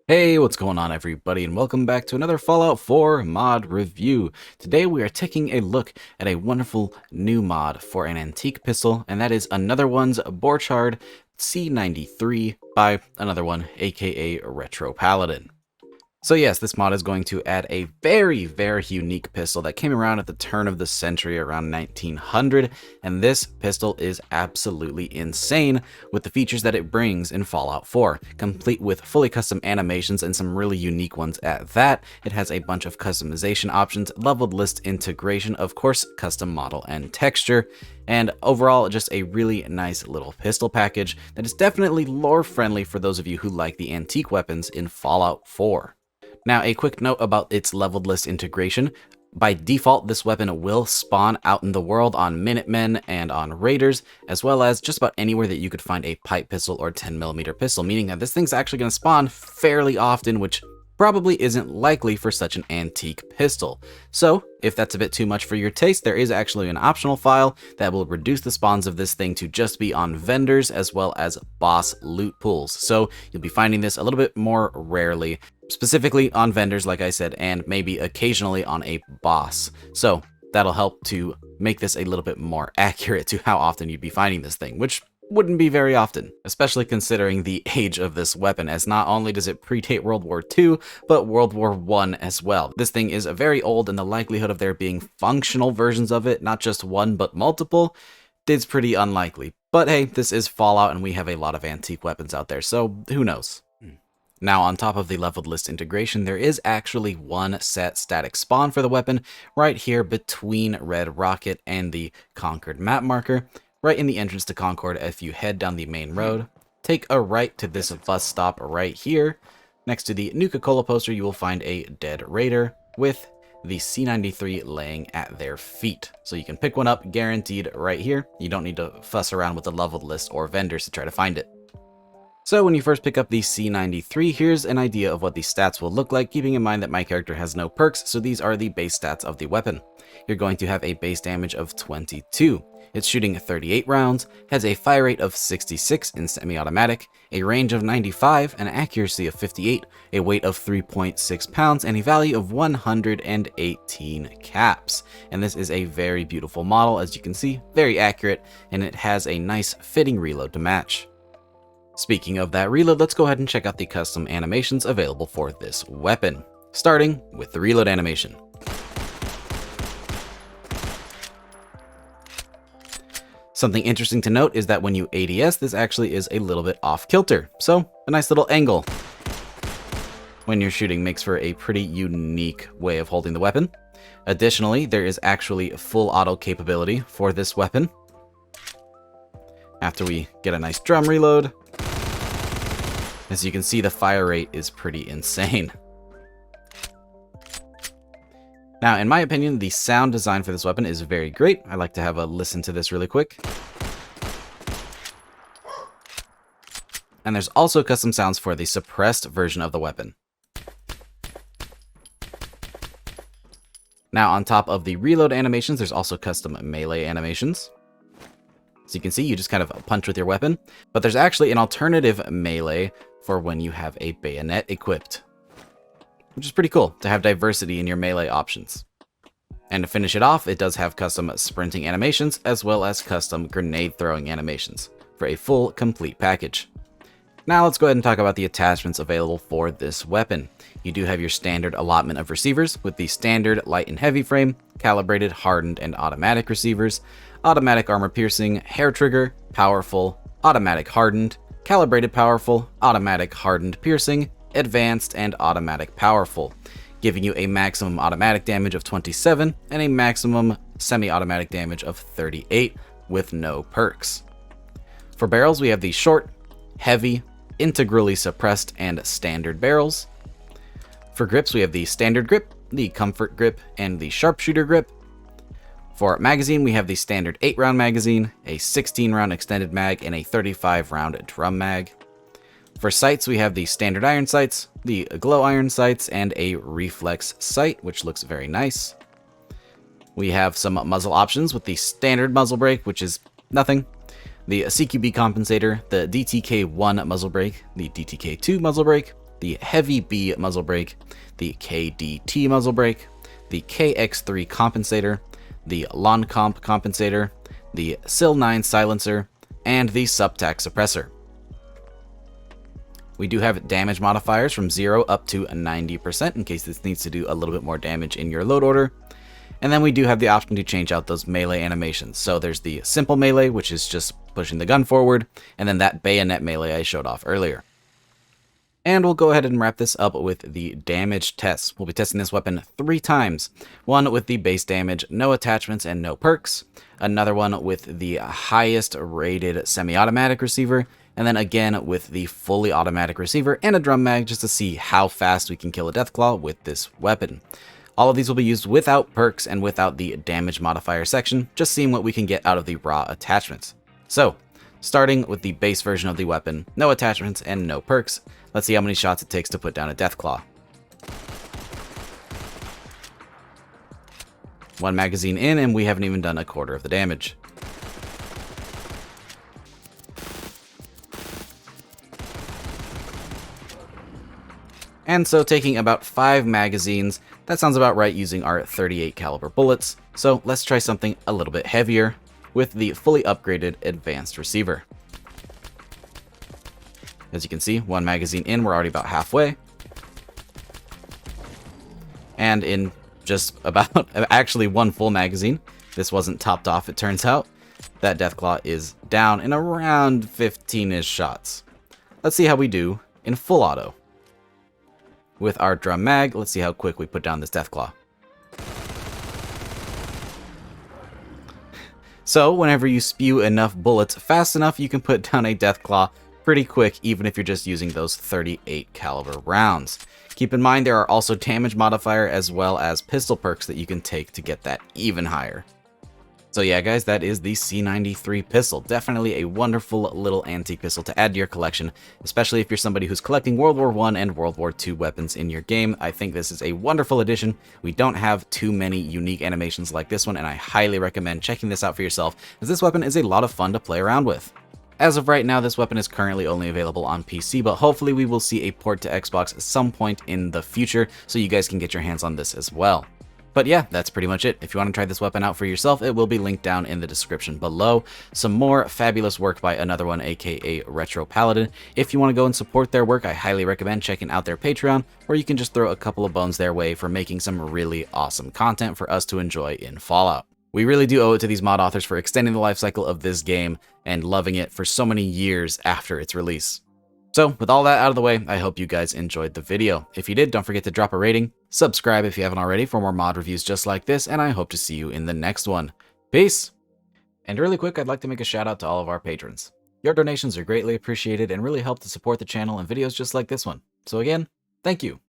Hey, what's going on everybody, and welcome back to another Fallout 4 mod review. Today we are taking a look at a wonderful new mod for an antique pistol, and that is AnotherOne's Borchardt C-93 by AnotherOne, aka RetroPaladin. So yes, this mod is going to add a very unique pistol that came around at the turn of the century around 1900, and this pistol is absolutely insane with the features that it brings in Fallout 4, complete with fully custom animations and some really unique ones at that. It has a bunch of customization options, leveled list integration, of course, custom model and texture, and overall just a really nice little pistol package that is definitely lore friendly for those of you who like the antique weapons in Fallout 4. Now, a quick note about its leveled list integration. By default, this weapon will spawn out in the world on Minutemen and on Raiders, as well as just about anywhere that you could find a pipe pistol or 10mm pistol, meaning that this thing's actually going to spawn fairly often, which probably isn't likely for such an antique pistol. So, if that's a bit too much for your taste, there is actually an optional file that will reduce the spawns of this thing to just be on vendors as well as boss loot pools. So, you'll be finding this a little bit more rarely, specifically on vendors, like I said, and maybe occasionally on a boss. So, that'll help to make this a little bit more accurate to how often you'd be finding this thing, which wouldn't be very often, especially considering the age of this weapon, as not only does it predate World War II, but World War I as well. This thing is very old, and the likelihood of there being functional versions of it, not just one but multiple, is pretty unlikely. But hey, this is Fallout and we have a lot of antique weapons out there, so who knows? Now, on top of the leveled list integration, there is actually one set static spawn for the weapon right here between Red Rocket and the Concord map marker. Right in the entrance to Concord, if you head down the main road, take a right to this bus stop right here. Next to the Nuka-Cola poster, you will find a dead raider with the C-93 laying at their feet. So you can pick one up, guaranteed, right here. You don't need to fuss around with the leveled list or vendors to try to find it. So when you first pick up the C-93, here's an idea of what the stats will look like, keeping in mind that my character has no perks, so these are the base stats of the weapon. You're going to have a base damage of 22. It's shooting 38 rounds, has a fire rate of 66 in semi-automatic, a range of 95, an accuracy of 58, a weight of 3.6 pounds, and a value of 118 caps. And this is a very beautiful model, as you can see, very accurate, and it has a nice fitting reload to match. Speaking of that reload, let's go ahead and check out the custom animations available for this weapon, starting with the reload animation. Something interesting to note is that when you ADS, this actually is a little bit off kilter, so a nice little angle when you're shooting makes for a pretty unique way of holding the weapon. Additionally, there is actually full auto capability for this weapon. After we get a nice drum reload, as you can see, the fire rate is pretty insane. Now, in my opinion, the sound design for this weapon is very great. I'd like to have a listen to this really quick. And there's also custom sounds for the suppressed version of the weapon. Now, on top of the reload animations, there's also custom melee animations. So you can see, you just kind of punch with your weapon, but there's actually an alternative melee for when you have a bayonet equipped, which is pretty cool to have diversity in your melee options. And to finish it off, it does have custom sprinting animations as well as custom grenade throwing animations for a full complete package. Now let's go ahead and talk about the attachments available for this weapon. You do have your standard allotment of receivers with the standard light and heavy frame, calibrated, hardened, and automatic receivers, automatic armor piercing, hair trigger, powerful, automatic hardened, calibrated powerful, automatic hardened piercing, advanced, and automatic powerful, giving you a maximum automatic damage of 27 and a maximum semi-automatic damage of 38 with no perks. For barrels, we have the short, heavy, integrally suppressed, and standard barrels. For grips, we have the standard grip, the comfort grip, and the sharpshooter grip. For magazine, we have the standard 8-round magazine, a 16-round extended mag, and a 35-round drum mag. For sights, we have the standard iron sights, the glow iron sights, and a reflex sight, which looks very nice. We have some muzzle options with the standard muzzle brake, which is nothing, the CQB compensator, the DTK1 muzzle brake, the DTK2 muzzle brake, the Heavy B muzzle brake, the KDT muzzle brake, the KX3 compensator, the Lawn Comp compensator, the SIL9 silencer, and the Subtac suppressor. We do have damage modifiers from 0 up to 90% in case this needs to do a little bit more damage in your load order. And then we do have the option to change out those melee animations. So there's the simple melee, which is just pushing the gun forward, and then that bayonet melee I showed off earlier. And we'll go ahead and wrap this up with the damage tests. We'll be testing this weapon 3 times. One with the base damage, no attachments and no perks. Another one with the highest rated semi-automatic receiver. And then again with the fully automatic receiver and a drum mag just to see how fast we can kill a Deathclaw with this weapon. All of these will be used without perks and without the damage modifier section, just seeing what we can get out of the raw attachments. So, starting with the base version of the weapon, no attachments and no perks, let's see how many shots it takes to put down a Deathclaw. 1 magazine in and we haven't even done a quarter of the damage. And so taking about 5 magazines, that sounds about right using our 38 caliber bullets. So let's try something a little bit heavier with the fully upgraded advanced receiver. As you can see, 1 magazine in, we're already about halfway. And in just about, actually 1 full magazine, this wasn't topped off it turns out, that Deathclaw is down in around 15-ish shots. Let's see how we do in full auto. With our drum mag, let's see how quick we put down this Deathclaw. So, whenever you spew enough bullets fast enough, you can put down a Deathclaw pretty quick, even if you're just using those 38 caliber rounds. Keep in mind there are also damage modifier as well as pistol perks that you can take to get that even higher. So yeah guys, that is the C-93 pistol. Definitely a wonderful little antique pistol to add to your collection, especially if you're somebody who's collecting World War I and World War II weapons in your game. I think this is a wonderful addition. We don't have too many unique animations like this one, and I highly recommend checking this out for yourself, as this weapon is a lot of fun to play around with. As of right now, this weapon is currently only available on PC, but hopefully we will see a port to Xbox at some point in the future, so you guys can get your hands on this as well. But yeah, that's pretty much it. If you want to try this weapon out for yourself, it will be linked down in the description below. Some more fabulous work by AnotherOne, aka RetroPaladin. If you want to go and support their work, I highly recommend checking out their Patreon, or you can just throw a couple of bones their way for making some really awesome content for us to enjoy in Fallout. We really do owe it to these mod authors for extending the life cycle of this game and loving it for so many years after its release. So, with all that out of the way, I hope you guys enjoyed the video. If you did, don't forget to drop a rating, subscribe if you haven't already for more mod reviews just like this, and I hope to see you in the next one. Peace! And really quick, I'd like to make a shout out to all of our patrons. Your donations are greatly appreciated and really help to support the channel and videos just like this one. So again, thank you.